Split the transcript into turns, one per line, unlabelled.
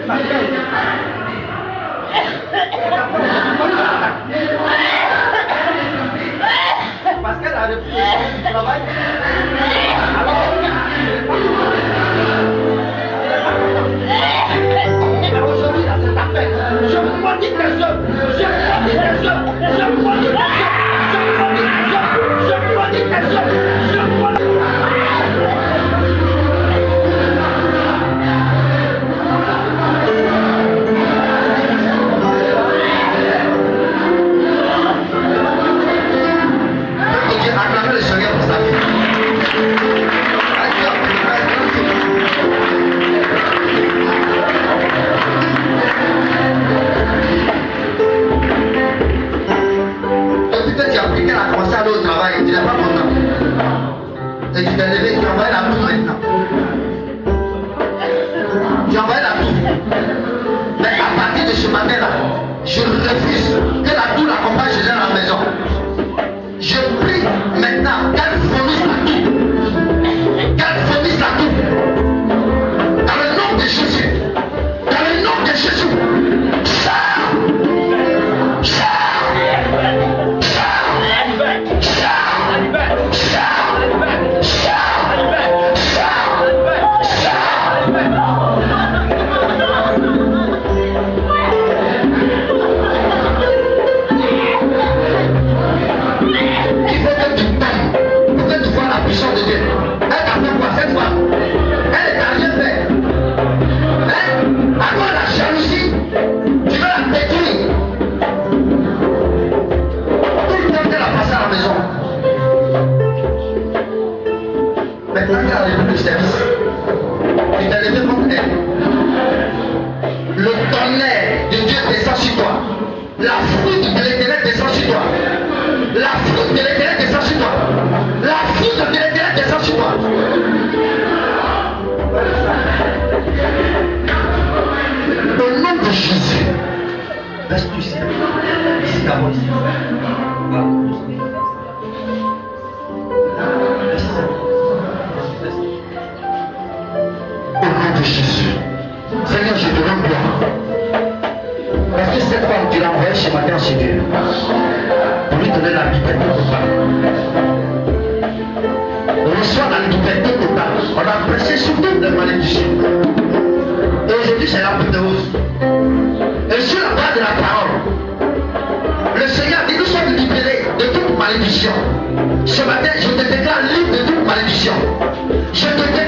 Parce qu'elle a refusé du travail. Alors, aujourd'hui, là, c'est ta fête. Je maudis tes œuvres. Je maudis tes œuvres. Je maudis tes œuvres. Je maudis tes œuvres. Je maudis tes œuvres. Je maudis. Acclamez le Seigneur pour sa vie. Peut-être tu as pris qu'elle a commencé à aller au travail et tu n'es pas content. Et tu t'es levé, tu as envoyé la toux maintenant. Tu as envoyé la toux. Mais à partir de ce matin-là, je refuse que la toux l'accompagne chez elle à la maison. Je prie maintenant qu'elle vomisse la toux. Qu'elle vomisse la toux. Dans le nom de Jésus. Dans le nom de Jésus. Sors. Sors. Il faut que tu tombes pour que tu vois la puissance de Dieu. Elle t'a fait quoi cette fois? Elle t'a rien fait. Hein? À cause de la jalousie, tu veux la détruire. Tout le temps qu'elle a passé à la maison. Maintenant qu'elle a répondu le service, tu t'es levé contre elle. Le tonnerre de Dieu descend sur toi. La foudre de l'Éternel descend sur toi. La foudre de l'Éternel descend sur toi. La foudre de l'Éternel descend sur toi. Au nom de Jésus, reste ici. Ici d'abord, ici. Au nom de Jésus, Seigneur, je te rends gloire. Parce que cette femme, tu l'as envoyée ce matin chez Dieu. Pour lui donner la liberté totale. On reçoit la liberté totale. On a pressé sur toutes les malédictions. Et aujourd'hui, c'est l'apothéose. Et sur la base de la parole, le Seigneur dit nous sommes libérés de toute malédiction. Ce matin, je te déclare libre de toute malédiction. Je te déclare